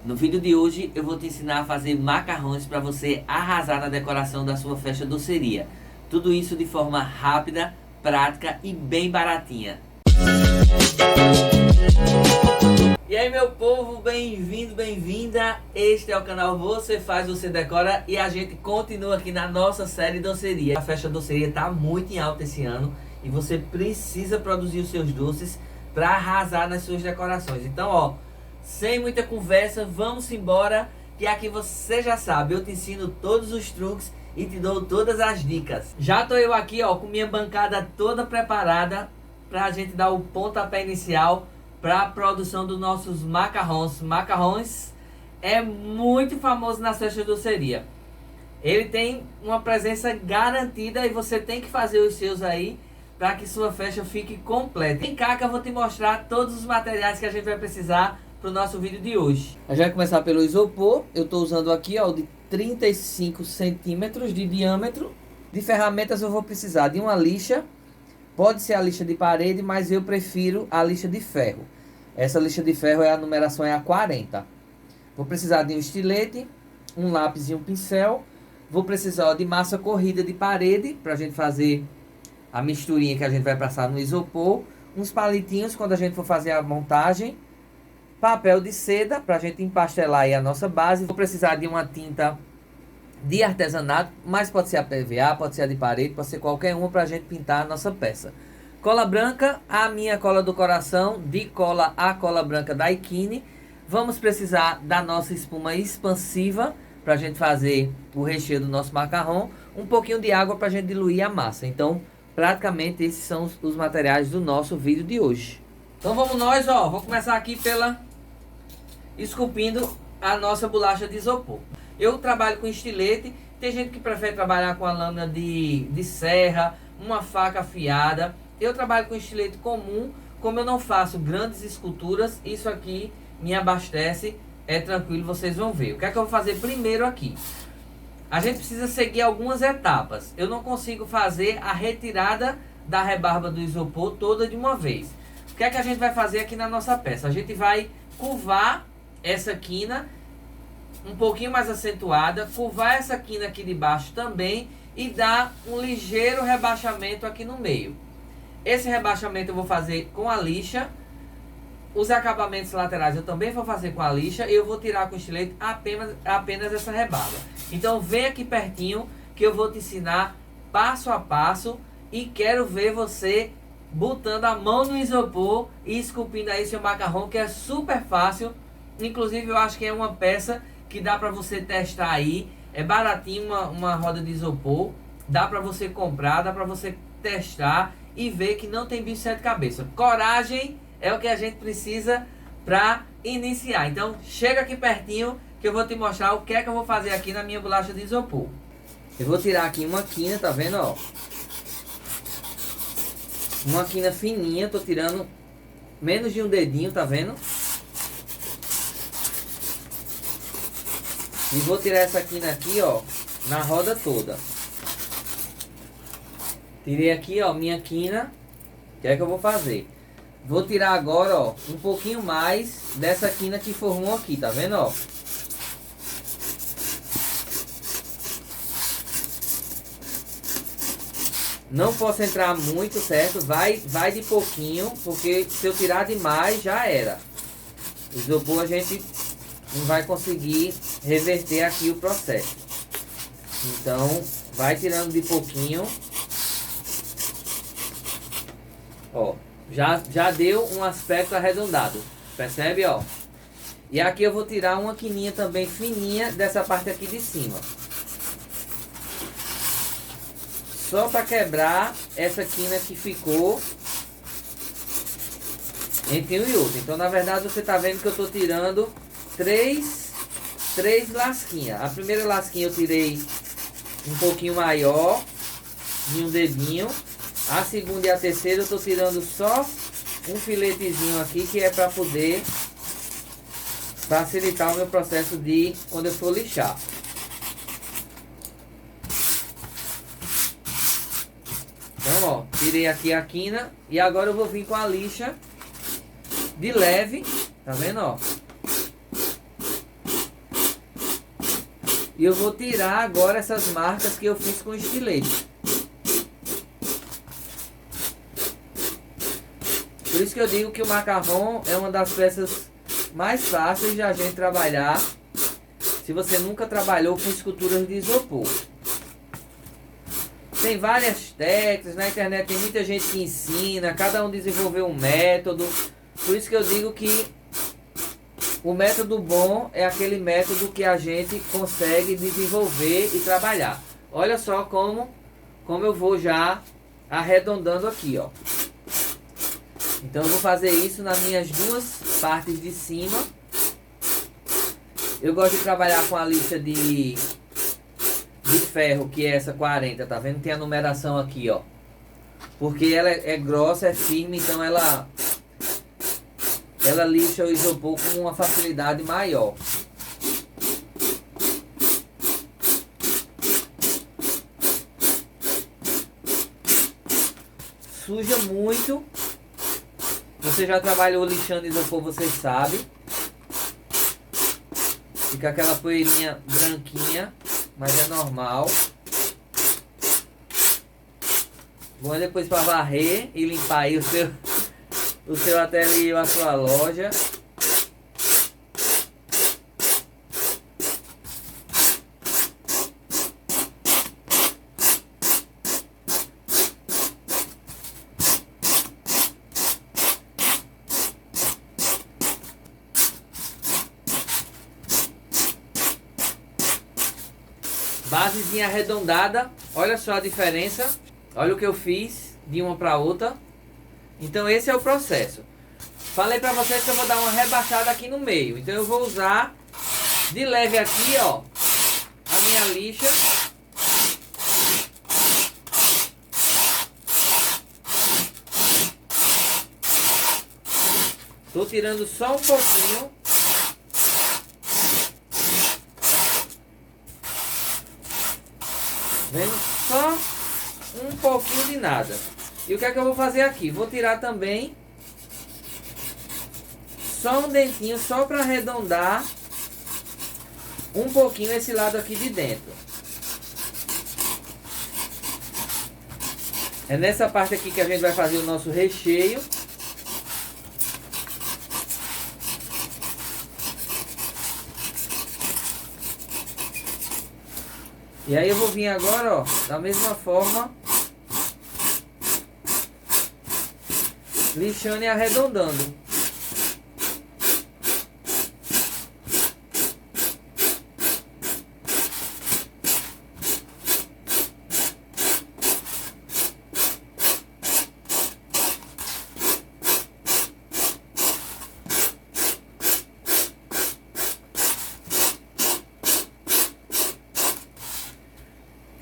No vídeo de hoje eu vou te ensinar a fazer macarrões para você arrasar na decoração da sua festa doceria. Tudo isso de forma rápida, prática e bem baratinha. E aí meu povo, bem-vindo, bem-vinda. Este é o canal Você Faz, Você Decora e a gente continua aqui na nossa série doceria. A festa doceria está muito em alta esse ano e você precisa produzir os seus doces para arrasar nas suas decorações. Então, ó, sem muita conversa, vamos embora, que aqui você já sabe, eu te ensino todos os truques e te dou todas as dicas. Já tô eu aqui, ó, com minha bancada toda preparada pra gente dar o pontapé inicial para a produção dos nossos macarrões. Macarrões é muito famoso na festa doceria. Ele tem uma presença garantida e você tem que fazer os seus aí para que sua festa fique completa. Vem cá que eu vou te mostrar todos os materiais que a gente vai precisar para o nosso vídeo de hoje. A gente vai começar pelo isopor. Eu estou usando aqui, ó, de 35 centímetros de diâmetro. De ferramentas eu vou precisar de uma lixa. Pode ser a lixa de parede, mas eu prefiro a lixa de ferro. Essa lixa de ferro, a numeração é a 40. Vou precisar de um estilete, um lápis e um pincel. Vou precisar, ó, de massa corrida de parede para a gente fazer a misturinha que a gente vai passar no isopor. Uns palitinhos quando a gente for fazer a montagem. Papel de seda para a gente empastelar aí a nossa base. Vou precisar de uma tinta de artesanato, mas pode ser a PVA, pode ser a de parede, pode ser qualquer uma para a gente pintar a nossa peça. Cola branca, a minha cola do coração, de cola a cola branca da Ikine. Vamos precisar da nossa espuma expansiva para a gente fazer o recheio do nosso macarrão. Um pouquinho de água para a gente diluir a massa. Então, praticamente esses são os materiais do nosso vídeo de hoje. Então vamos nós, ó, vou começar aqui esculpindo a nossa bolacha de isopor. Eu trabalho com estilete, tem gente que prefere trabalhar com a lâmina de serra, uma faca afiada. Eu trabalho com estilete comum, como eu não faço grandes esculturas, isso aqui me abastece, é tranquilo, vocês vão ver. O que é que eu vou fazer primeiro aqui? A gente precisa seguir algumas etapas. Eu não consigo fazer a retirada da rebarba do isopor toda de uma vez. O que é que a gente vai fazer aqui na nossa peça? A gente vai curvar essa quina um pouquinho mais acentuada, curvar essa quina aqui de baixo também e dar um ligeiro rebaixamento aqui no meio. Esse rebaixamento eu vou fazer com a lixa. Os acabamentos laterais eu também vou fazer com a lixa e eu vou tirar com o estilete apenas essa rebarba. Então vem aqui pertinho que eu vou te ensinar passo a passo e quero ver você botando a mão no isopor e esculpindo aí seu macarrão, que é super fácil. Inclusive eu acho que é uma peça que dá para você testar aí. É baratinho uma roda de isopor. Dá para você comprar, dá para você testar e ver que não tem bicho de sete cabeças. Coragem é o que a gente precisa para iniciar. Então chega aqui pertinho que eu vou te mostrar o que é que eu vou fazer aqui na minha bolacha de isopor. Eu vou tirar aqui uma quina, tá vendo, ó? Uma quina fininha, tô tirando menos de um dedinho, tá vendo? E vou tirar essa quina aqui, ó, na roda toda. Tirei aqui, ó, minha quina. O que é que eu vou fazer? Vou tirar agora, ó, um pouquinho mais dessa quina que formou aqui, tá vendo, ó? Não posso entrar muito, certo? Vai de pouquinho, porque se eu tirar demais, já era. O isopor a gente não vai conseguir reverter aqui o processo. Então, vai tirando de pouquinho. Ó, já deu um aspecto arredondado. Percebe, ó? E aqui eu vou tirar uma quininha também fininha dessa parte aqui de cima. Só para quebrar essa quina que ficou entre um e outro. Então, na verdade, você tá vendo que eu tô tirando três lasquinhas. A primeira lasquinha eu tirei um pouquinho maior, de um dedinho. A segunda e a terceira eu tô tirando só um filetezinho aqui, que é para poder facilitar o meu processo de quando eu for lixar. Então, ó, tirei aqui a quina e agora eu vou vir com a lixa de leve, tá vendo, ó? E eu vou tirar agora essas marcas que eu fiz com estilete. Por isso que eu digo que o macarrão é uma das peças mais fáceis de a gente trabalhar se você nunca trabalhou com esculturas de isopor. Tem várias técnicas, na internet tem muita gente que ensina, cada um desenvolveu um método. Por isso que eu digo que o método bom é aquele método que a gente consegue desenvolver e trabalhar. Olha só como eu vou já arredondando aqui, ó. Então eu vou fazer isso nas minhas duas partes de cima. Eu gosto de trabalhar com a lixa de ferro, que é essa 40, tá vendo? Tem a numeração aqui, ó. Porque ela é grossa, é firme, então ela lixa o isopor com uma facilidade maior. Suja muito. Você já trabalhou lixando isopor, você sabe. Fica aquela poeirinha branquinha, mas é normal. Bom, depois para varrer e limpar aí o seu ateliê ou a sua loja. Basezinha arredondada, olha só a diferença, olha o que eu fiz de uma para outra. Então esse é o processo. Falei para vocês que eu vou dar uma rebaixada aqui no meio, então eu vou usar de leve aqui, ó, a minha lixa. Tô tirando só um pouquinho. Vendo? Só um pouquinho de nada. E o que é que eu vou fazer aqui? Vou tirar também só um dentinho, só para arredondar um pouquinho esse lado aqui de dentro. É nessa parte aqui que a gente vai fazer o nosso recheio. E aí eu vou vir agora, ó, da mesma forma, lixando e arredondando.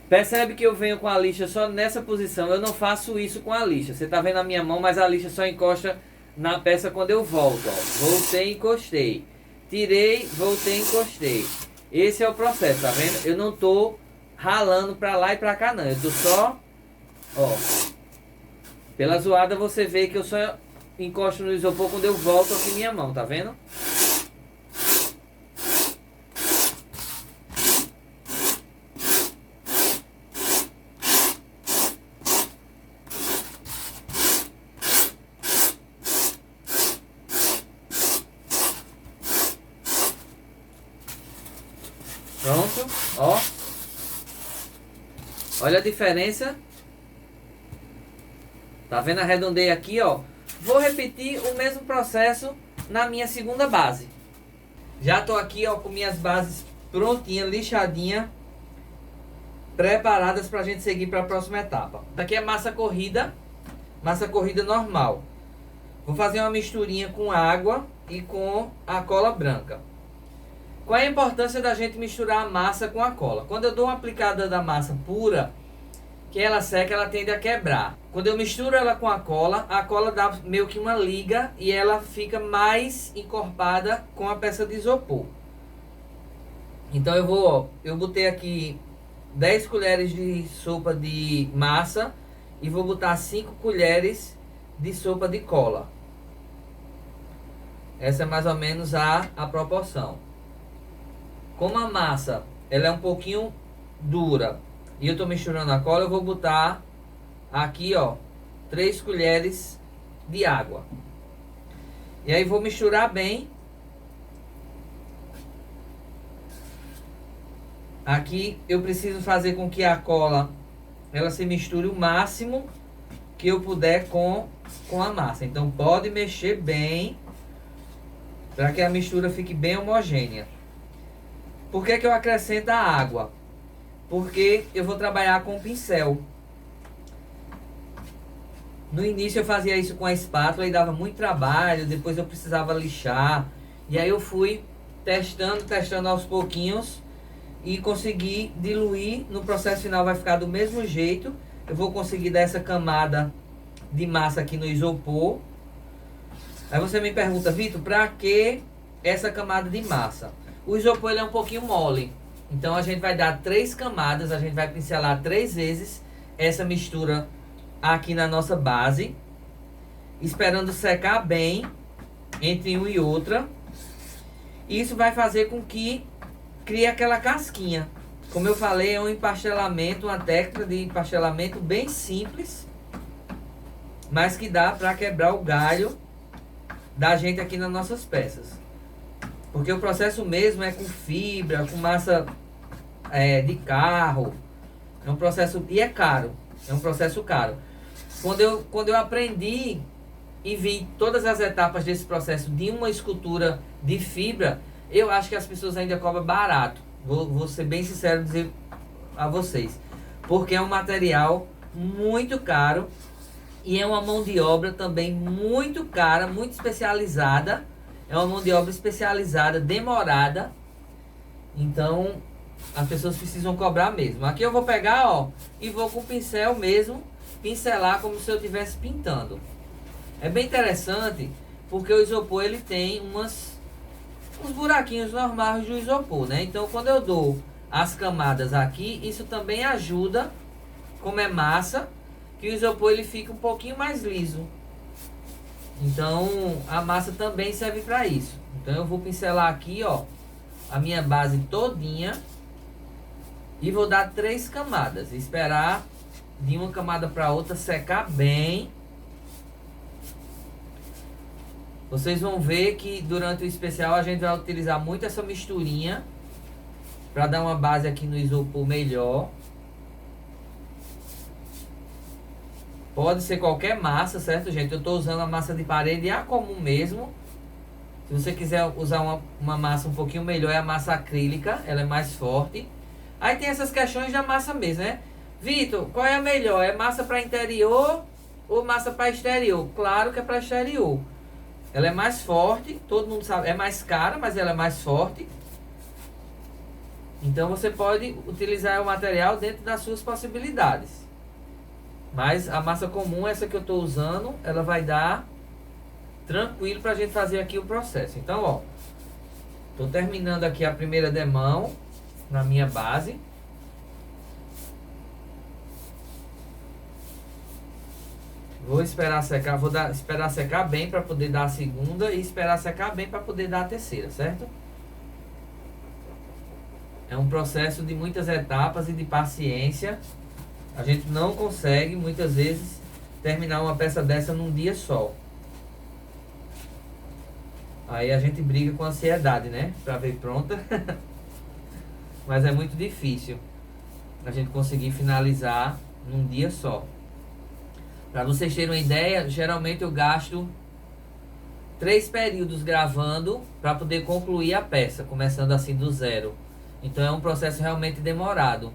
Percebe que eu venho com a lixa só nessa posição. Eu não faço isso com a lixa. Você tá vendo a minha mão, mas a lixa só encosta na peça quando eu volto, ó. Voltei, encostei. Tirei, voltei, encostei. Esse é o processo, tá vendo? Eu não tô ralando pra lá e pra cá, não. Eu tô só, ó. Pela zoada você vê que eu só encosto no isopor quando eu volto aqui minha mão, tá vendo? Pronto, ó. Olha a diferença. Tá vendo? Arredondei aqui, ó. Vou repetir o mesmo processo na minha segunda base. Já tô aqui, ó, com minhas bases prontinhas, lixadinha, preparadas pra gente seguir para a próxima etapa. Aqui é massa corrida normal. Vou fazer uma misturinha com água e com a cola branca. Qual é a importância da gente misturar a massa com a cola? Quando eu dou uma aplicada da massa pura, que ela seca, ela tende a quebrar. Quando eu misturo ela com a cola dá meio que uma liga e ela fica mais encorpada com a peça de isopor. Então eu botei aqui 10 colheres de sopa de massa e vou botar 5 colheres de sopa de cola. Essa é mais ou menos a proporção. Como a massa ela é um pouquinho dura. E eu tô misturando a cola, eu vou botar aqui, ó, 3 colheres de água. E aí vou misturar bem. Aqui eu preciso fazer com que a cola ela se misture o máximo que eu puder com a massa. Então pode mexer bem para que a mistura fique bem homogênea. Por que que eu acrescento a água? Porque eu vou trabalhar com o pincel. No início eu fazia isso com a espátula e dava muito trabalho, depois eu precisava lixar. E aí eu fui testando aos pouquinhos e consegui diluir. No processo final vai ficar do mesmo jeito. Eu vou conseguir dar essa camada de massa aqui no isopor. Aí você me pergunta, Vitor, pra que essa camada de massa? O isopor ele é um pouquinho mole. Então a gente vai dar 3 camadas, a gente vai pincelar 3 vezes essa mistura aqui na nossa base, esperando secar bem entre uma e outra. Isso vai fazer com que crie aquela casquinha. Como eu falei, é um empastelamento, uma técnica de empastelamento bem simples, mas que dá para quebrar o galho da gente aqui nas nossas peças. Porque o processo mesmo é com fibra, com massa de carro. É um processo, e é caro. É um processo caro. Quando eu aprendi e vi todas as etapas desse processo de uma escultura de fibra, eu acho que as pessoas ainda cobram barato. Vou ser bem sincero dizer a vocês. Porque é um material muito caro e é uma mão de obra também muito cara, muito especializada. É uma mão de obra especializada, demorada. Então, as pessoas precisam cobrar mesmo. Aqui eu vou pegar, ó, e vou com o pincel mesmo, pincelar como se eu estivesse pintando. É bem interessante, porque o isopor, ele tem uns buraquinhos normais do isopor, né? Então, quando eu dou as camadas aqui, isso também ajuda, como é massa, que o isopor, ele fica um pouquinho mais liso. Então a massa também serve para isso. Então eu vou pincelar aqui, ó, a minha base todinha e vou dar 3 camadas, esperar de uma camada para outra secar bem. Vocês vão ver que durante o especial a gente vai utilizar muito essa misturinha para dar uma base aqui no isopor melhor. Pode ser qualquer massa, certo, gente? Eu estou usando a massa de parede, a comum mesmo. Se você quiser usar uma massa um pouquinho melhor, é a massa acrílica. Ela é mais forte. Aí tem essas questões da massa mesmo, né? Vitor, qual é a melhor? É massa para interior ou massa para exterior? Claro que é para exterior. Ela é mais forte, todo mundo sabe. É mais cara, mas ela é mais forte. Então você pode utilizar o material dentro das suas possibilidades. Mas a massa comum, essa que eu estou usando, ela vai dar tranquilo para a gente fazer aqui o processo. Então, ó, estou terminando aqui a primeira demão na minha base. Vou esperar secar, esperar secar bem para poder dar a segunda e esperar secar bem para poder dar a terceira, certo? É um processo de muitas etapas e de paciência. A gente não consegue, muitas vezes, terminar uma peça dessa num dia só. Aí a gente briga com ansiedade, né? Pra ver pronta. Mas é muito difícil a gente conseguir finalizar num dia só. Pra vocês terem uma ideia, geralmente eu gasto 3 períodos gravando para poder concluir a peça, começando assim do zero. Então é um processo realmente demorado.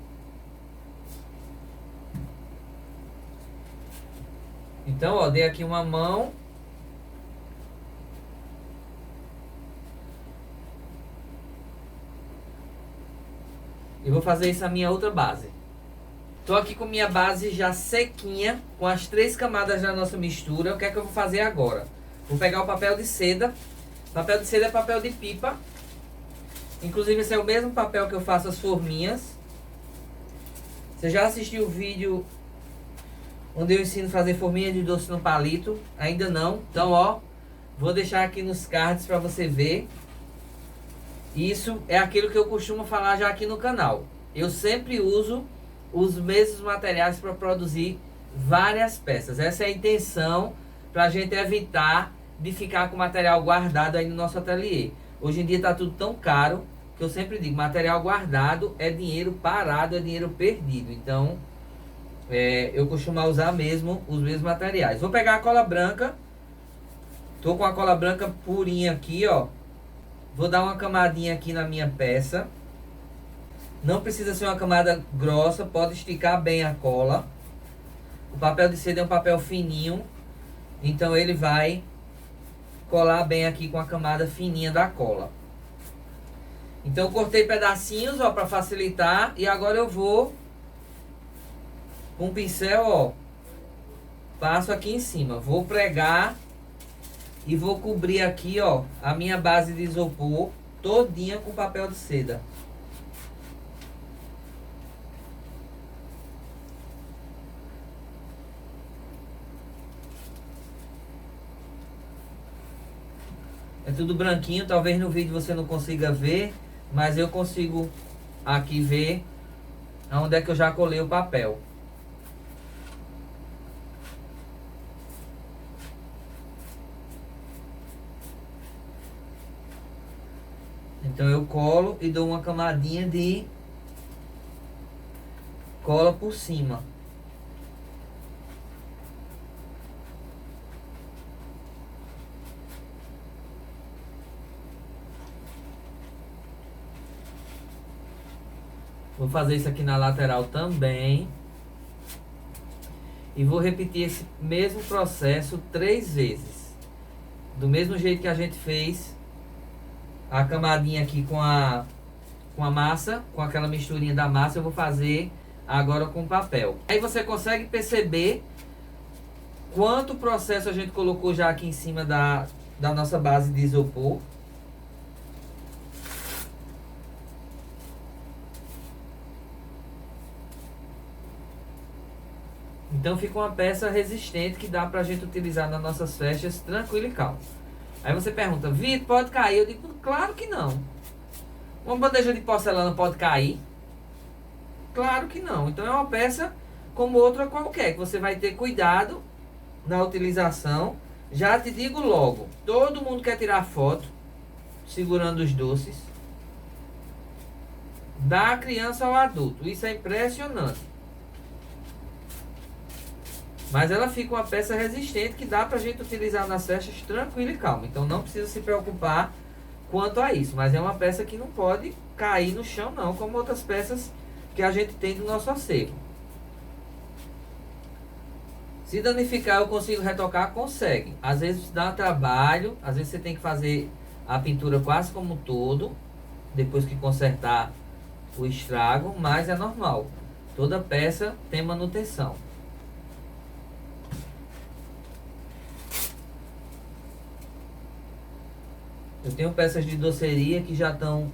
Então, ó, dei aqui uma mão. E vou fazer isso na minha outra base. Tô aqui com minha base já sequinha, com as 3 camadas da nossa mistura. O que é que eu vou fazer agora? Vou pegar o papel de seda. Papel de seda é papel de pipa. Inclusive esse é o mesmo papel que eu faço as forminhas. Você já assistiu o vídeo onde eu ensino a fazer forminha de doce no palito? Ainda não? Então, ó, vou deixar aqui nos cards para você ver. Isso é aquilo que eu costumo falar já aqui no canal. Eu sempre uso os mesmos materiais para produzir várias peças. Essa é a intenção, para a gente evitar de ficar com material guardado aí no nosso ateliê. Hoje em dia está tudo tão caro que eu sempre digo, material guardado é dinheiro parado, é dinheiro perdido. Então, eu costumo usar mesmo os mesmos materiais. Vou pegar a cola branca. Tô com a cola branca purinha aqui, ó. Vou dar uma camadinha aqui na minha peça. Não precisa ser uma camada grossa, pode esticar bem a cola. O papel de seda é um papel fininho, então ele vai colar bem aqui com a camada fininha da cola. Então eu cortei pedacinhos, ó, para facilitar. E agora eu vou com o pincel, ó, passo aqui em cima. Vou pregar e vou cobrir aqui, ó, a minha base de isopor todinha com papel de seda. É tudo branquinho, talvez no vídeo você não consiga ver, mas eu consigo aqui ver onde é que eu já colei o papel. Então eu colo e dou uma camadinha de cola por cima. Vou fazer isso aqui na lateral também. E vou repetir esse mesmo processo 3 vezes. Do mesmo jeito que a gente fez a camadinha aqui com a massa, com aquela misturinha da massa, eu vou fazer agora com papel. Aí você consegue perceber quanto processo a gente colocou já aqui em cima da nossa base de isopor. Então fica uma peça resistente que dá pra gente utilizar nas nossas festas tranquilo e calmo. Aí você pergunta, Vitor, pode cair? Eu digo, claro que não. Uma bandeja de porcelana pode cair? Claro que não. Então é uma peça como outra qualquer, que você vai ter cuidado na utilização. Já te digo logo, todo mundo quer tirar foto segurando os doces, da criança ao adulto. Isso é impressionante. Mas ela fica uma peça resistente que dá pra gente utilizar nas festas tranquilo e calmo. Então não precisa se preocupar quanto a isso. Mas é uma peça que não pode cair no chão não, como outras peças que a gente tem do nosso acervo. Se danificar eu consigo retocar? Consegue. Às vezes dá trabalho, às vezes você tem que fazer a pintura quase como um todo, depois que consertar o estrago, mas é normal. Toda peça tem manutenção. Eu tenho peças de doceria que já estão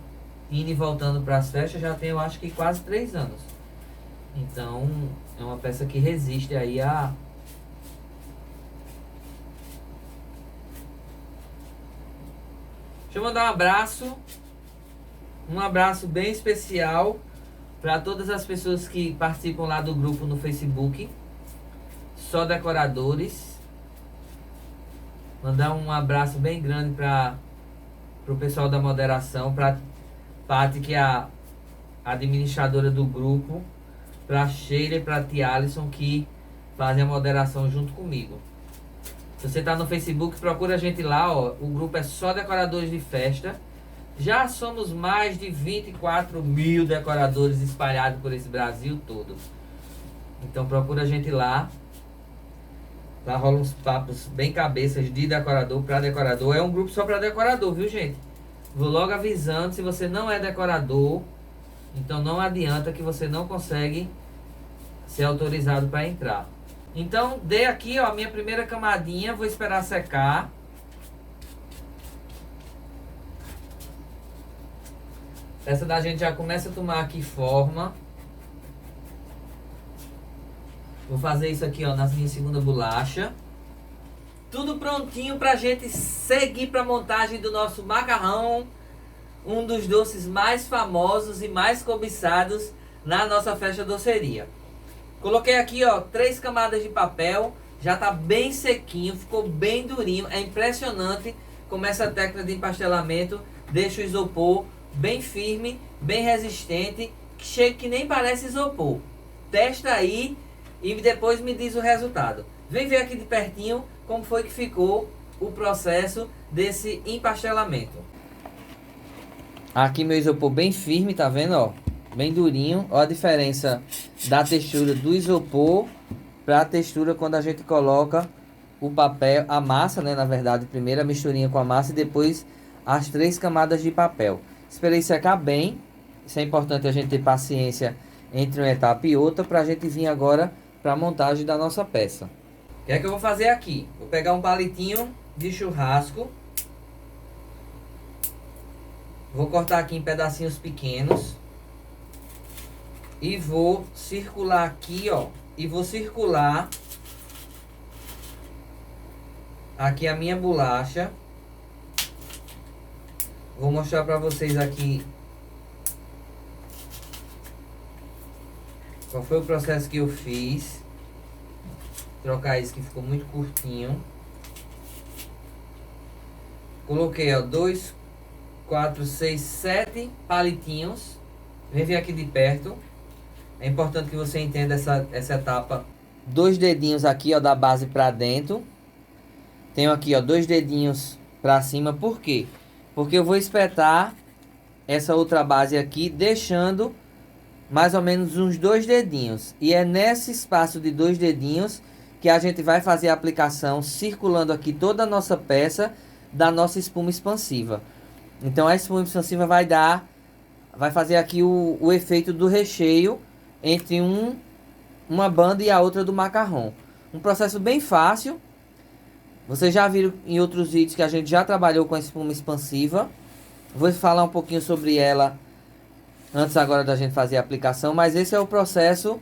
indo e voltando para as festas, já tem eu acho que quase 3 anos. Então é uma peça que resiste aí a... Deixa eu mandar um abraço bem especial para todas as pessoas que participam lá do grupo no Facebook, Só Decoradores. Mandar um abraço bem grande para o pessoal da moderação, para Paty, que é a administradora do grupo, para Sheila e para Tia Alisson, que fazem a moderação junto comigo. Se você está no Facebook, procura a gente lá, ó. O grupo é Só Decoradores de Festa. Já somos mais de 24 mil decoradores espalhados por esse Brasil todo. Então procura a gente lá. Lá rola uns papos bem cabeças de decorador para decorador. É um grupo só para decorador, viu, gente? Vou logo avisando, se você não é decorador, então não adianta, que você não consegue ser autorizado para entrar. Então dei aqui, ó, a minha primeira camadinha. Vou esperar secar. Essa da gente já começa a tomar aqui forma. Vou fazer isso aqui, ó, na minha segunda bolacha. Tudo prontinho pra gente seguir pra montagem do nosso macarrão um dos doces mais famosos e mais cobiçados na nossa festa doceria. Coloquei aqui, ó, 3 camadas de papel, já tá bem sequinho, ficou bem durinho. É impressionante como essa técnica de empastelamento deixa o isopor bem firme, bem resistente, que nem parece isopor. Testa aí e depois me diz o resultado. Vem ver aqui de pertinho como foi que ficou o processo desse empastelamento. Aqui meu isopor bem firme, tá vendo, ó? Bem durinho. Ó a diferença da textura do isopor para a textura quando a gente coloca o papel, a massa, né? Na verdade, primeiro a misturinha com a massa e depois as 3 camadas de papel. Esperei secar bem. Isso é importante a gente ter paciência entre uma etapa e outra para a gente vir agora para a montagem da nossa peça. O que é que eu vou fazer aqui? Vou pegar um palitinho de churrasco. Vou cortar aqui em pedacinhos pequenos. E vou circular aqui, ó. E vou circular aqui a minha bolacha. Vou mostrar para vocês aqui qual foi o processo que eu fiz. Trocar isso que ficou muito curtinho. Coloquei, ó, 2, 4, 6, 7 palitinhos. Vem ver aqui de perto. É importante que você entenda essa etapa. 2 dedinhos aqui, ó, da base para dentro. Tenho aqui, ó, 2 dedinhos para cima. Por quê? Porque eu vou espetar essa outra base aqui, deixando mais ou menos uns 2 dedinhos. E é nesse espaço de 2 dedinhos que a gente vai fazer a aplicação, circulando aqui toda a nossa peça da nossa espuma expansiva. Então a espuma expansiva vai fazer aqui o efeito do recheio entre uma banda e a outra do macarrão. Um processo bem fácil. Vocês já viram em outros vídeos que a gente já trabalhou com a espuma expansiva. Vou falar um pouquinho sobre ela antes agora da gente fazer a aplicação. Mas esse é o processo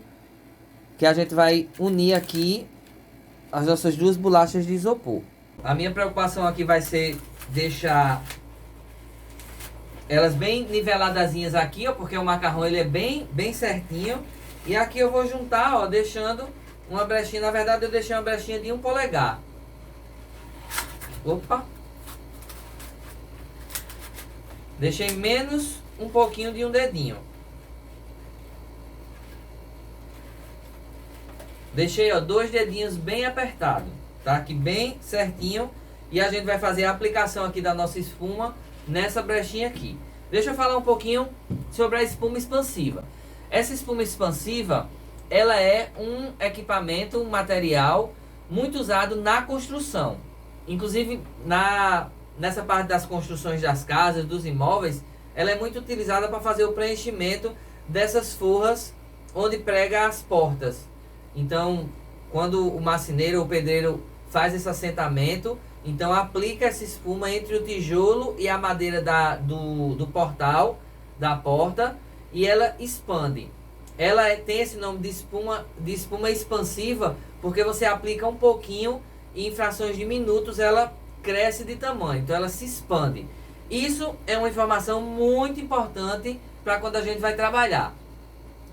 que a gente vai unir aqui as nossas 2 bolachas de isopor. A minha preocupação aqui vai ser deixar elas bem niveladazinhas aqui, ó, porque o macarrão ele é bem certinho. E aqui eu vou juntar, ó, deixando uma brechinha. Na verdade eu deixei uma brechinha de 1 polegar. Opa! Deixei menos um pouquinho de um dedinho. Deixei, ó, 2 dedinhos bem apertados. Tá aqui bem certinho. E a gente vai fazer a aplicação aqui da nossa espuma nessa brechinha aqui. Deixa eu falar um pouquinho sobre a espuma expansiva. Essa espuma expansiva, ela é um equipamento, um material muito usado na construção. Inclusive nessa parte das construções das casas, dos imóveis, ela é muito utilizada para fazer o preenchimento dessas forras onde prega as portas. Então, quando o marceneiro ou o pedreiro faz esse assentamento, então aplica essa espuma entre o tijolo e a madeira do portal, da porta, e ela expande. Ela tem esse nome de espuma expansiva, porque você aplica um pouquinho e em frações de minutos ela cresce de tamanho, então ela se expande. Isso é uma informação muito importante para quando a gente vai trabalhar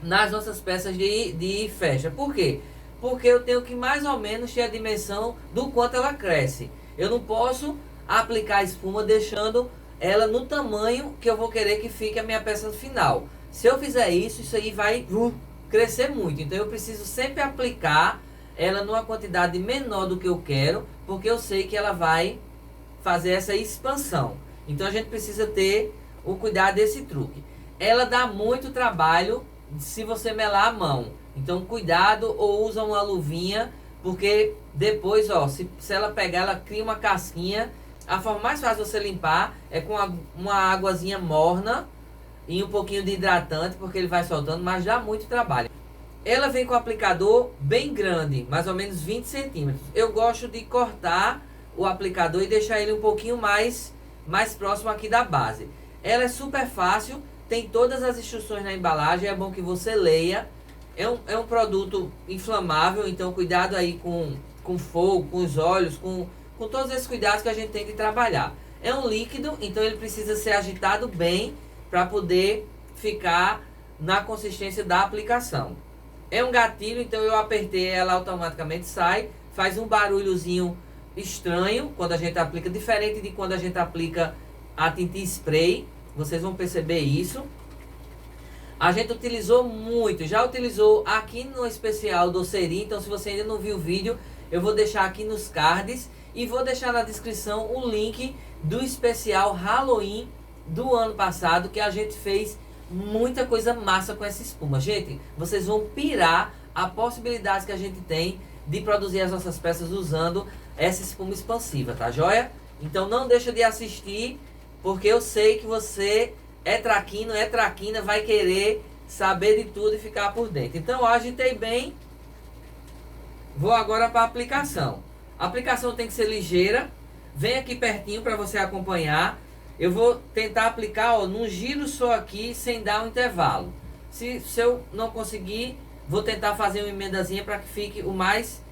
nas nossas peças de festa. Por quê? Porque eu tenho que mais ou menos ter a dimensão do quanto ela cresce. Eu não posso aplicar a espuma deixando ela no tamanho que eu vou querer que fique a minha peça final. Se eu fizer isso, isso aí vai crescer muito. Então eu preciso sempre aplicar ela numa quantidade menor do que eu quero, porque eu sei que ela vai fazer essa expansão. Então a gente precisa ter o cuidado desse truque. Ela dá muito trabalho se você melar a mão. Então cuidado, ou usa uma luvinha, porque depois, ó, se ela pegar, ela cria uma casquinha. A forma mais fácil de você limpar é com uma águazinha morna e um pouquinho de hidratante, porque ele vai soltando, mas dá muito trabalho. Ela vem com o aplicador bem grande, mais ou menos 20 centímetros. Eu gosto de cortar o aplicador e deixar ele um pouquinho mais próximo aqui da base. Ela é super fácil, tem todas as instruções na embalagem, é bom que você leia. É um produto inflamável, então cuidado aí com fogo, com os olhos, com todos esses cuidados que a gente tem que trabalhar. É um líquido, então ele precisa ser agitado bem para poder ficar na consistência da aplicação. É um gatilho, então eu apertei, ela automaticamente sai, faz um barulhozinho estranho quando a gente aplica, diferente de quando a gente aplica a tinta spray, vocês vão perceber isso. A gente utilizou muito, já utilizou aqui no especial doceria, então se você ainda não viu o vídeo, eu vou deixar aqui nos cards e vou deixar na descrição o link do especial Halloween do ano passado, que a gente fez muita coisa massa com essa espuma. Gente, vocês vão pirar a possibilidade que a gente tem de produzir as nossas peças usando essa espuma expansiva, tá joia? Então não deixa de assistir, porque eu sei que você é traquino, é traquina, vai querer saber de tudo e ficar por dentro. Então eu agitei bem. Vou agora para a aplicação. A aplicação tem que ser ligeira. Vem aqui pertinho para você acompanhar. Eu vou tentar aplicar, ó, num giro só aqui, sem dar um intervalo. Se eu não conseguir, vou tentar fazer uma emendazinha para que fique o mais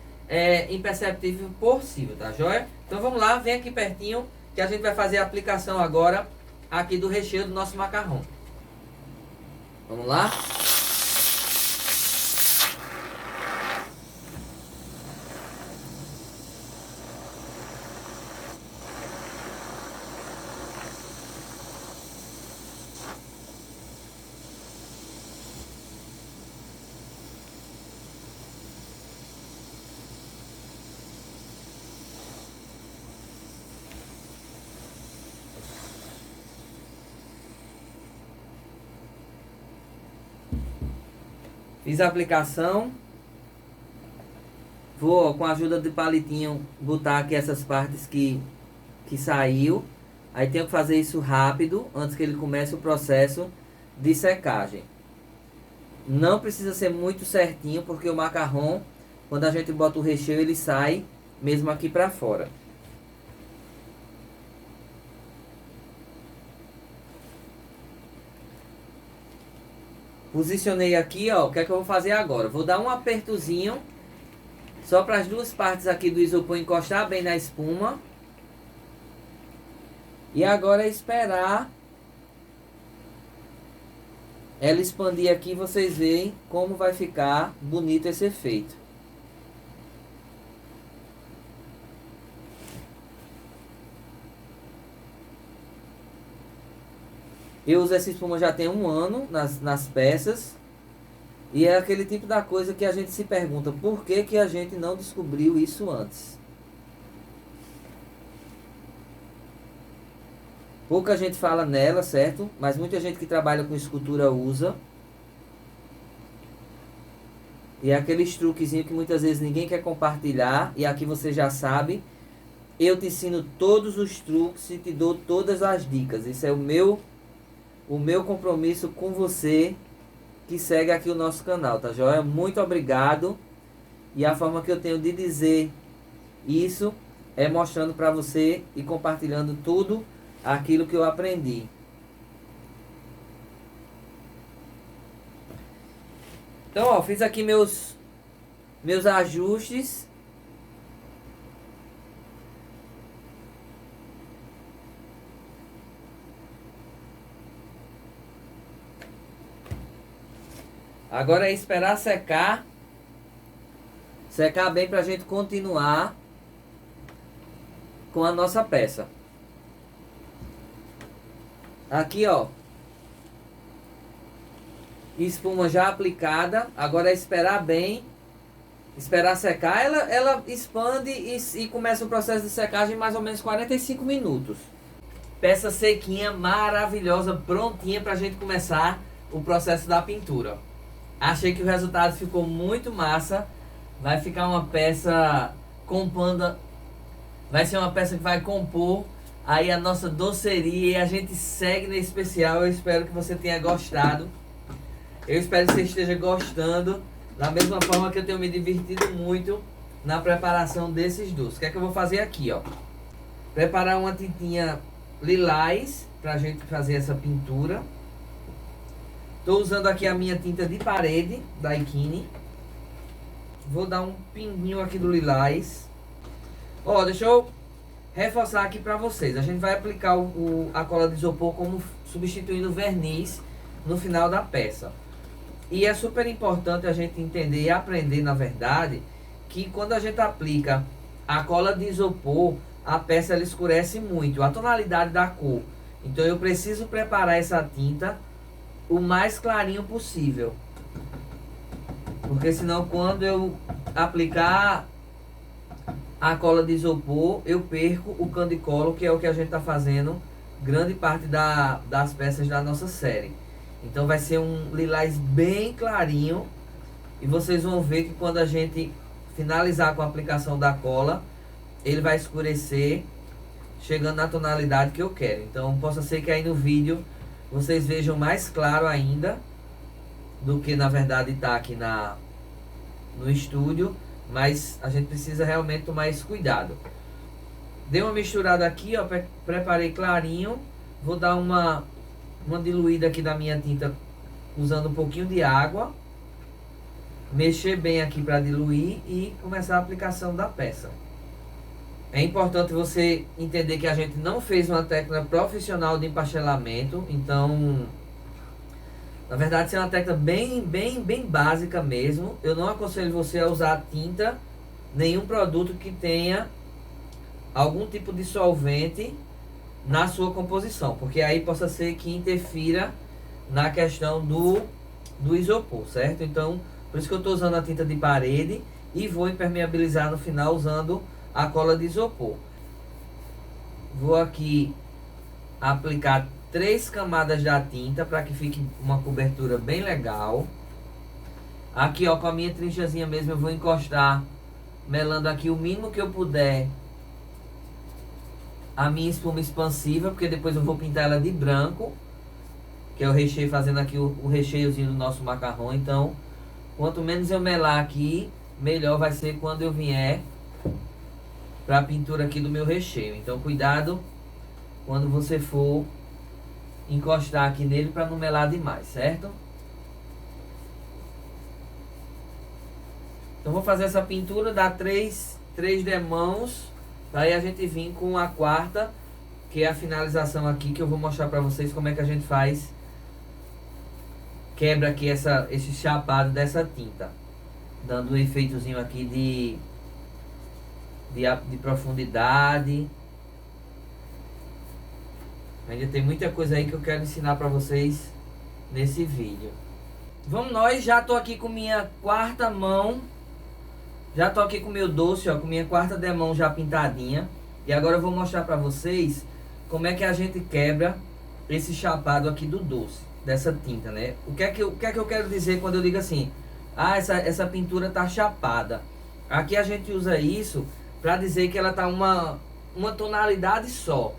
imperceptível possível, tá joia? Então vamos lá, vem aqui pertinho, que a gente vai fazer a aplicação agora aqui do recheio do nosso macarrão. Vamos lá? Fiz a aplicação. Vou, com a ajuda de palitinho, botar aqui essas partes que saiu. Aí tenho que fazer isso rápido, antes que ele comece o processo de secagem. Não precisa ser muito certinho, porque o macarrão, quando a gente bota o recheio, ele sai mesmo aqui pra fora. Posicionei aqui, ó. O que é que eu vou fazer agora? Vou dar um apertozinho só para as duas partes aqui do isopor encostar bem na espuma. E agora é esperar ela expandir aqui, vocês veem como vai ficar bonito esse efeito. Eu uso essa espuma já tem 1 ano nas peças. E é aquele tipo da coisa que a gente se pergunta, por que que a gente não descobriu isso antes? Pouca gente fala nela, certo? Mas muita gente que trabalha com escultura usa. E é aqueles truquezinhos que muitas vezes ninguém quer compartilhar. E aqui você já sabe. Eu te ensino todos os truques e te dou todas as dicas. Isso é o meu compromisso com você que segue aqui o nosso canal, tá joia? Muito obrigado. E a forma que eu tenho de dizer isso é mostrando para você e compartilhando tudo aquilo que eu aprendi. Então, ó, fiz aqui meus ajustes. Agora é esperar secar. Secar bem pra gente continuar com a nossa peça. Aqui, ó. Espuma já aplicada. Agora é esperar bem. Esperar secar. Ela expande e começa o processo de secagem em mais ou menos 45 minutos. Peça sequinha, maravilhosa, prontinha pra gente começar o processo da pintura. Achei que o resultado ficou muito massa. Vai ficar uma peça compondo. Vai ser uma peça que vai compor aí a nossa doceria. E a gente segue nesse especial. Eu espero que você tenha gostado. Eu espero que você esteja gostando. Da mesma forma que eu tenho me divertido muito na preparação desses doces. O que é que eu vou fazer aqui, ó? Preparar uma tintinha lilás pra gente fazer essa pintura. Estou usando aqui a minha tinta de parede da Ikine. Vou dar um pinguinho aqui do lilás. Ó, deixa eu reforçar aqui para vocês. A gente vai aplicar a cola de isopor como substituindo o verniz no final da peça. E é super importante a gente entender e aprender, na verdade, que quando a gente aplica a cola de isopor, a peça ela escurece muito, a tonalidade da cor. Então eu preciso preparar essa tinta o mais clarinho possível. Porque senão quando eu aplicar a cola de isopor, eu perco o candicolo, que é o que a gente está fazendo grande parte das peças da nossa série. Então vai ser um lilás bem clarinho. E vocês vão ver que quando a gente finalizar com a aplicação da cola, ele vai escurecer, chegando na tonalidade que eu quero. Então possa ser que aí no vídeo vocês vejam mais claro ainda do que na verdade está aqui no estúdio. Mas a gente precisa realmente tomar esse cuidado. Dei uma misturada aqui, ó, preparei clarinho. Vou dar uma diluída aqui da minha tinta usando um pouquinho de água. Mexer bem aqui para diluir e começar a aplicação da peça. É importante você entender que a gente não fez uma técnica profissional de empastelamento. Então, na verdade, isso é uma técnica bem básica mesmo. Eu não aconselho você a usar tinta, nenhum produto que tenha algum tipo de solvente na sua composição, porque aí possa ser que interfira na questão do isopor, certo? Então, por isso que eu estou usando a tinta de parede e vou impermeabilizar no final usando a cola de isopor. Vou aqui aplicar 3 camadas da tinta para que fique uma cobertura bem legal. Aqui, ó, com a minha trinchazinha mesmo, eu vou encostar, melando aqui o mínimo que eu puder a minha espuma expansiva, porque depois eu vou pintar ela de branco, que é o recheio, fazendo aqui o recheiozinho do nosso macarrão. Então, quanto menos eu melar aqui, melhor vai ser quando eu vier para a pintura aqui do meu recheio. Então, cuidado quando você for encostar aqui nele para não melar demais, certo? Então vou fazer essa pintura, dar 3 demãos, daí a gente vir com a quarta, que é a finalização aqui, que eu vou mostrar para vocês como é que a gente faz, quebra aqui esse chapado dessa tinta, dando um efeitozinho aqui de profundidade. Ainda tem muita coisa aí que eu quero ensinar para vocês nesse vídeo. Vamos nós, já tô aqui com minha quarta mão. Já tô aqui com meu doce, ó, com minha quarta demão já pintadinha. E agora eu vou mostrar para vocês como é que a gente quebra esse chapado aqui do doce, dessa tinta, né? O que é que eu quero dizer quando eu digo assim: ah, essa pintura tá chapada. Aqui a gente usa isso para dizer que ela tá uma tonalidade só.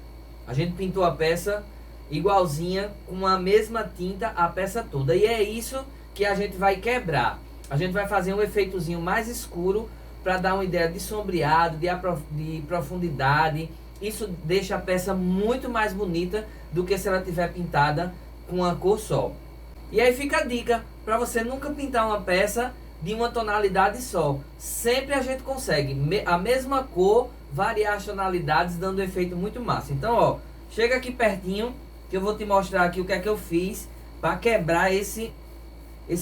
A gente pintou a peça igualzinha, com a mesma tinta, a peça toda. E é isso que a gente vai quebrar. A gente vai fazer um efeitozinho mais escuro para dar uma ideia de sombreado, de profundidade. Isso deixa a peça muito mais bonita do que se ela tiver pintada com uma cor só. E aí fica a dica para você nunca pintar uma peça de uma tonalidade só. Sempre a gente consegue a mesma cor, variar as tonalidades, dando um efeito muito massa. Então, ó, chega aqui pertinho que eu vou te mostrar aqui o que é que eu fiz para quebrar esse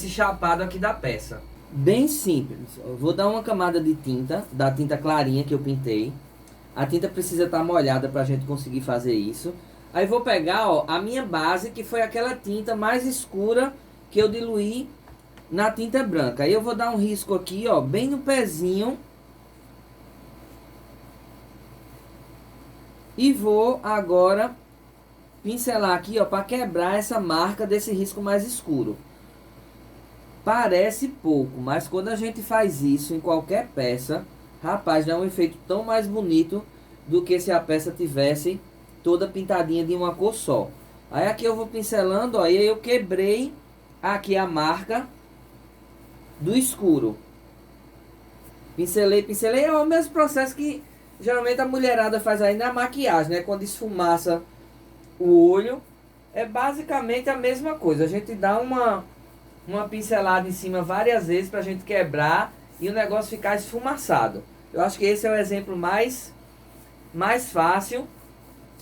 chapado aqui da peça. Bem simples. Eu vou dar uma camada de tinta, da tinta clarinha que eu pintei. A tinta precisa estar molhada para a gente conseguir fazer isso. Aí vou pegar, ó, a minha base, que foi aquela tinta mais escura que eu diluí na tinta branca. Aí eu vou dar um risco aqui, ó, bem no pezinho. E vou agora pincelar aqui, ó, para quebrar essa marca desse risco mais escuro. Parece pouco, mas quando a gente faz isso em qualquer peça, rapaz, dá um efeito tão mais bonito do que se a peça tivesse toda pintadinha de uma cor só. Aí aqui eu vou pincelando, ó, e aí eu quebrei aqui a marca do escuro. Pincelei, é o mesmo processo que geralmente a mulherada faz aí na maquiagem, né? Quando esfumaça o olho, é basicamente a mesma coisa. A gente dá uma pincelada em cima várias vezes pra gente quebrar e o negócio ficar esfumaçado. Eu acho que esse é o exemplo mais mais fácil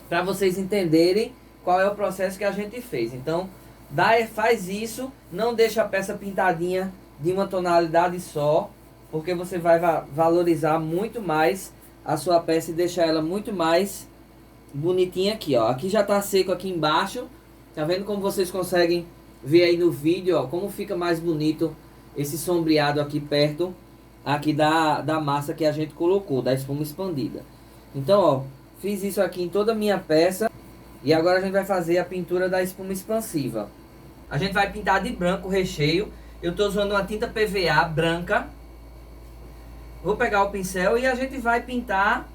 para vocês entenderem qual é o processo que a gente fez. Então, faz isso, não deixa a peça pintadinha de uma tonalidade só, porque você vai valorizar muito mais a sua peça e deixar ela muito mais bonitinha aqui, ó. Aqui já tá seco aqui embaixo, tá vendo como vocês conseguem ver aí no vídeo, ó, como fica mais bonito esse sombreado aqui perto aqui da massa que a gente colocou, da espuma expandida. Então, ó, fiz isso aqui em toda a minha peça. E agora a gente vai fazer a pintura da espuma expansiva. A gente vai pintar de branco o recheio. Eu estou usando uma tinta PVA branca. Vou pegar o pincel e a gente vai pintar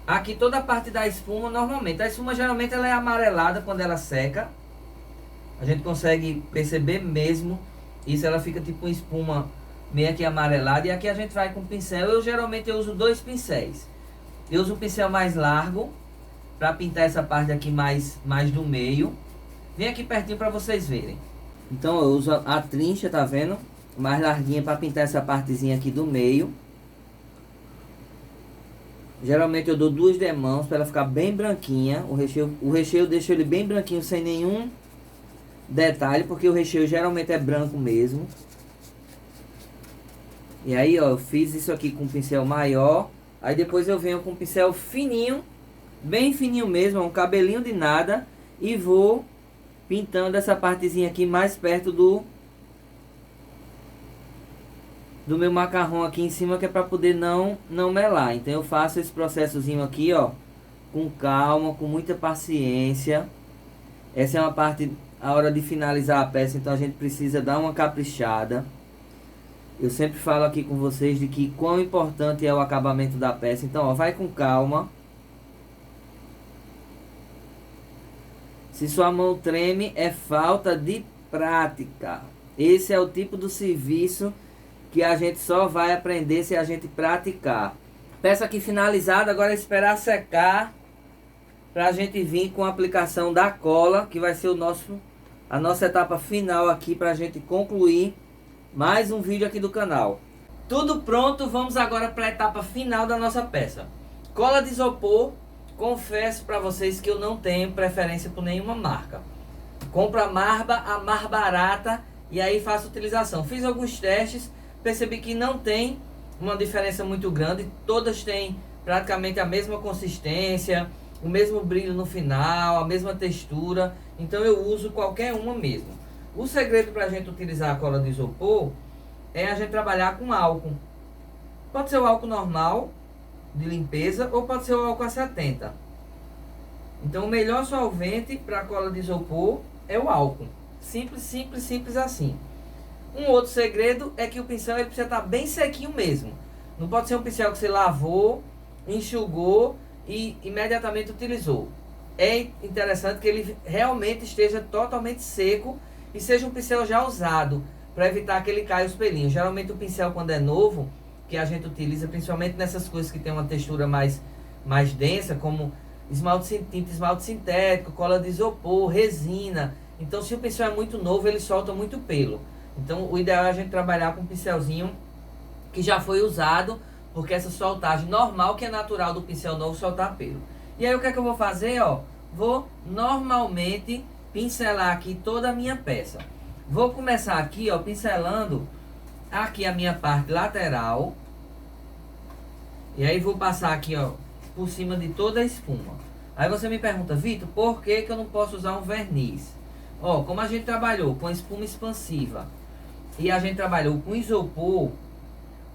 aqui toda a parte da espuma normalmente. A espuma geralmente ela é amarelada quando ela seca. A gente consegue perceber mesmo isso, ela fica tipo uma espuma meio que amarelada. E aqui a gente vai com o pincel. Eu geralmente uso 2 pincéis. Eu uso o pincel mais largo para pintar essa parte aqui mais do meio. Vem aqui pertinho para vocês verem. Então eu uso a trincha, tá vendo? Mais larguinha para pintar essa partezinha aqui do meio. Geralmente eu dou 2 demãos para ela ficar bem branquinha. O recheio eu deixo ele bem branquinho sem nenhum detalhe, porque o recheio geralmente é branco mesmo. E aí, ó, eu fiz isso aqui com um pincel maior. Aí depois eu venho com um pincel fininho, bem fininho mesmo, um cabelinho de nada, e vou pintando essa partezinha aqui mais perto do meu macarrão aqui em cima, que é para poder não melar. Então eu faço esse processozinho aqui, ó, com calma, com muita paciência. Essa é uma parte, a hora de finalizar a peça, então a gente precisa dar uma caprichada. Eu sempre falo aqui com vocês de que quão importante é o acabamento da peça. Então, ó, vai com calma. Se sua mão treme, é falta de prática. Esse é o tipo do serviço que a gente só vai aprender se a gente praticar. Peça aqui finalizada, agora é esperar secar para a gente vir com a aplicação da cola, que vai ser a nossa etapa final aqui para a gente concluir mais um vídeo aqui do canal. Tudo pronto, vamos agora para a etapa final da nossa peça. Cola de isopor, confesso para vocês que eu não tenho preferência por nenhuma marca. Compro a mais barata e aí faço utilização. Fiz alguns testes, percebi que não tem uma diferença muito grande. Todas têm praticamente a mesma consistência, o mesmo brilho no final, a mesma textura. Então eu uso qualquer uma mesmo. O segredo para a gente utilizar a cola de isopor é a gente trabalhar com álcool. Pode ser o álcool normal, de limpeza, ou pode ser o álcool a 70. Então o melhor solvente para a cola de isopor é o álcool. Simples, simples, simples assim. Um outro segredo é que o pincel ele precisa estar bem sequinho mesmo. Não pode ser um pincel que você lavou, enxugou e imediatamente utilizou. É interessante que ele realmente esteja totalmente seco e seja um pincel já usado, para evitar que ele caia os pelinhos. Geralmente o pincel, quando é novo, que a gente utiliza principalmente nessas coisas que tem uma textura mais densa, como tinta esmalte sintético, cola de isopor, resina. Então se o pincel é muito novo, ele solta muito pelo. Então o ideal é a gente trabalhar com um pincelzinho que já foi usado, porque essa soltagem normal, que é natural do pincel novo, soltar pelo. E aí o que é que eu vou fazer, ó? Vou normalmente pincelar aqui toda a minha peça. Vou começar aqui, ó, pincelando aqui a minha parte lateral. E aí vou passar aqui, ó, por cima de toda a espuma. Aí você me pergunta, Vitor, por que que eu não posso usar um verniz? Ó, como a gente trabalhou com espuma expansiva e a gente trabalhou com isopor,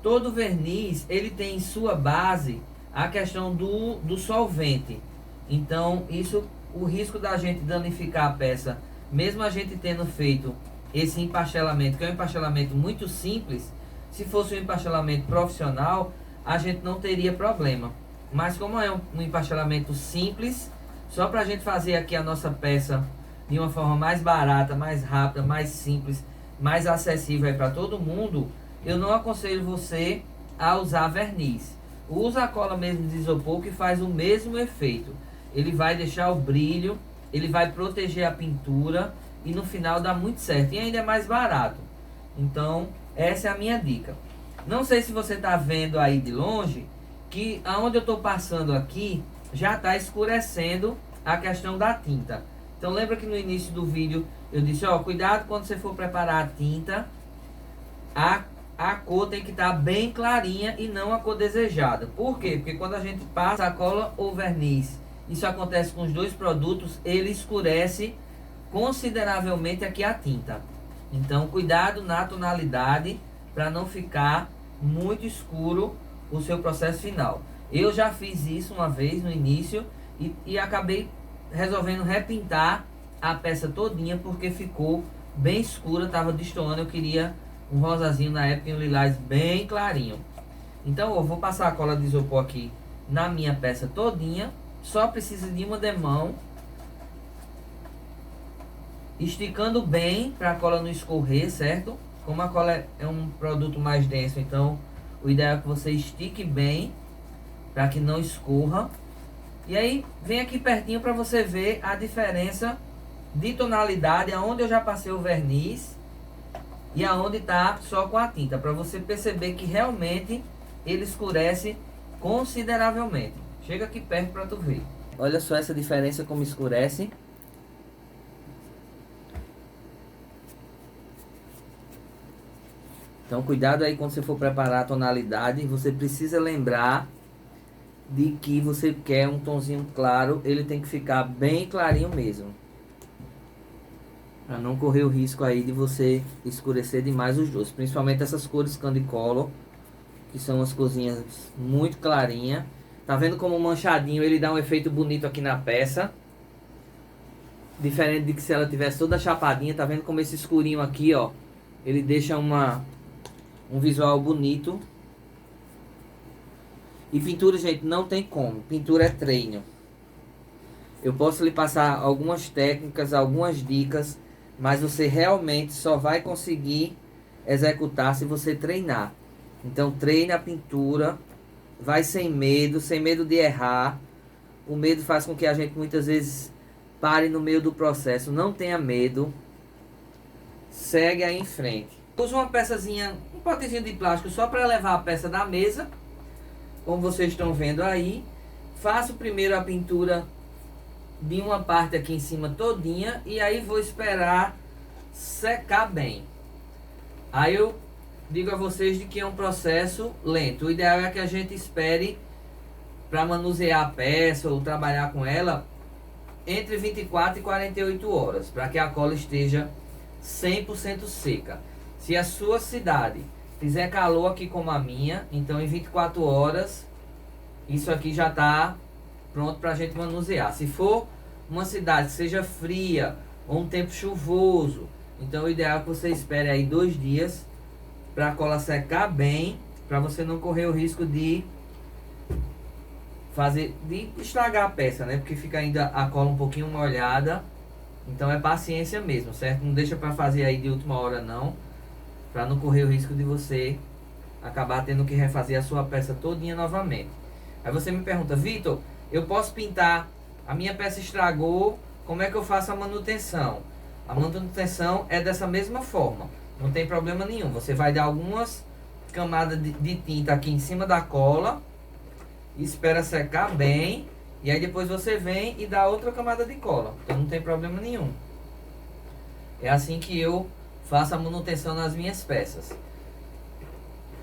todo verniz, ele tem em sua base a questão do solvente. Então, o risco da gente danificar a peça, mesmo a gente tendo feito esse empastelamento, que é um empastelamento muito simples, se fosse um empastelamento profissional, a gente não teria problema. Mas como é um empastelamento simples, só para a gente fazer aqui a nossa peça de uma forma mais barata, mais rápida, mais simples, mais acessível para todo mundo, eu não aconselho você a usar verniz. Usa a cola mesmo de isopor, que faz o mesmo efeito. Ele vai deixar o brilho, ele vai proteger a pintura e no final dá muito certo. E ainda é mais barato. Então, essa é a minha dica. Não sei se você está vendo aí de longe, que aonde eu estou passando aqui já está escurecendo a questão da tinta. Então lembra que no início do vídeo eu disse, ó, cuidado quando você for preparar a tinta, a cor tem que estar bem clarinha e não a cor desejada. Por quê? Porque quando a gente passa a cola ou verniz, isso acontece com os dois produtos, ele escurece consideravelmente aqui a tinta. Então cuidado na tonalidade para não ficar muito escuro o seu processo final. Eu já fiz isso uma vez no início e acabei resolvendo repintar a peça todinha porque ficou bem escura, estava destoando. Eu queria um rosazinho na época e um lilás bem clarinho. Então eu vou passar a cola de isopor aqui na minha peça todinha. Só precisa de uma demão, esticando bem para a cola não escorrer, certo? Como a cola é um produto mais denso, então o ideal é que você estique bem para que não escorra. E aí vem aqui pertinho para você ver a diferença de tonalidade, aonde eu já passei o verniz e aonde está só com a tinta, para você perceber que realmente ele escurece consideravelmente. Chega aqui perto para tu ver. Olha só essa diferença como escurece. Então cuidado aí quando você for preparar a tonalidade, você precisa lembrar de que você quer um tonzinho claro, ele tem que ficar bem clarinho mesmo, para não correr o risco aí de você escurecer demais os dois, principalmente essas cores candy color, que são as corzinhas muito clarinhas. Tá vendo como o manchadinho ele dá um efeito bonito aqui na peça, diferente de que se ela tivesse toda chapadinha. Tá vendo como esse escurinho aqui, ó, ele deixa um visual bonito. E pintura, gente, não tem como. Pintura é treino. Eu posso lhe passar algumas técnicas, algumas dicas, mas você realmente só vai conseguir executar se você treinar. Então treine a pintura, vai sem medo de errar. O medo faz com que a gente muitas vezes pare no meio do processo. Não tenha medo. Segue aí em frente. Use uma peçazinha, um potezinho de plástico só para levar a peça da mesa. Como vocês estão vendo aí, faço primeiro a pintura de uma parte aqui em cima todinha e aí vou esperar secar bem. Aí eu digo a vocês de que é um processo lento. O ideal é que a gente espere para manusear a peça ou trabalhar com ela entre 24 e 48 horas, para que a cola esteja 100% seca. Se a sua cidade fizer calor aqui como a minha, então em 24 horas isso aqui já está pronto para a gente manusear. Se for uma cidade que seja fria ou um tempo chuvoso, então o ideal é que você espere aí 2 dias para a cola secar bem, para você não correr o risco de estragar a peça, né? Porque fica ainda a cola um pouquinho molhada. Então é paciência mesmo, certo? Não deixa para fazer aí de última hora não, para não correr o risco de você acabar tendo que refazer a sua peça todinha novamente. Aí você me pergunta, Vitor, eu posso pintar, a minha peça estragou, como é que eu faço a manutenção? A manutenção é dessa mesma forma, não tem problema nenhum. Você vai dar algumas camadas de tinta aqui em cima da cola, espera secar bem, e aí depois você vem e dá outra camada de cola, então não tem problema nenhum. É assim que eu faço a manutenção nas minhas peças.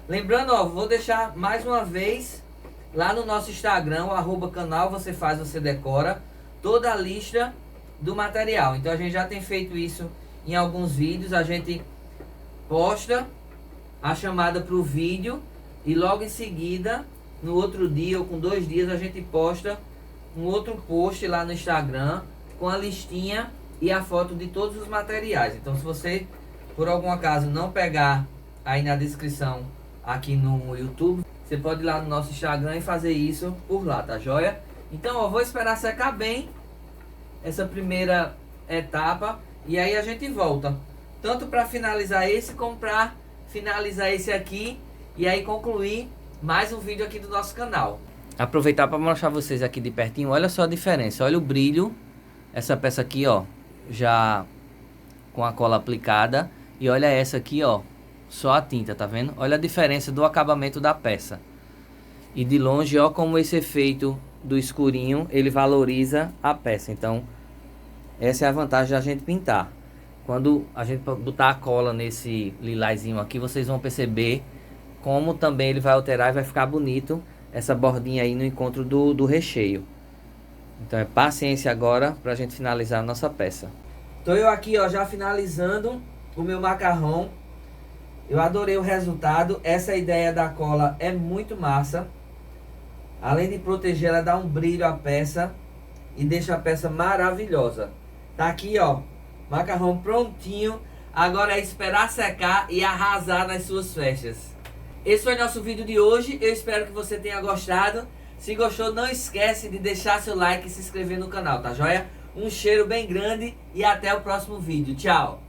Lembrando, ó, vou deixar mais uma vez lá no nosso Instagram, o @canal Você Faz, Você Decora, toda a lista do material. Então a gente já tem feito isso em alguns vídeos. A gente posta a chamada para o vídeo e logo em seguida, no outro dia ou com 2 dias, a gente posta um outro post lá no Instagram com a listinha e a foto de todos os materiais. Então se você por algum acaso não pegar aí na descrição aqui no YouTube, você pode ir lá no nosso Instagram e fazer isso por lá, tá joia? Então ó, vou esperar secar bem essa primeira etapa e aí a gente volta, tanto para finalizar esse como para finalizar esse aqui e aí concluir mais um vídeo aqui do nosso canal. Aproveitar para mostrar vocês aqui de pertinho, olha só a diferença, olha o brilho, essa peça aqui ó, já com a cola aplicada, e olha essa aqui ó, só a tinta, tá vendo? Olha a diferença do acabamento da peça. E de longe, ó como esse efeito do escurinho, ele valoriza a peça. Então, essa é a vantagem da gente pintar. Quando a gente botar a cola nesse lilazinho aqui, vocês vão perceber como também ele vai alterar e vai ficar bonito essa bordinha aí no encontro do recheio. Então é paciência agora pra gente finalizar a nossa peça. Tô eu aqui, ó, já finalizando o meu macarrão. Eu adorei o resultado. Essa ideia da cola é muito massa. Além de proteger, ela dá um brilho à peça e deixa a peça maravilhosa. Tá aqui, ó, macarrão prontinho. Agora é esperar secar e arrasar nas suas festas. Esse foi nosso vídeo de hoje. Eu espero que você tenha gostado. Se gostou, não esquece de deixar seu like e se inscrever no canal, tá joia? Um cheiro bem grande e até o próximo vídeo. Tchau!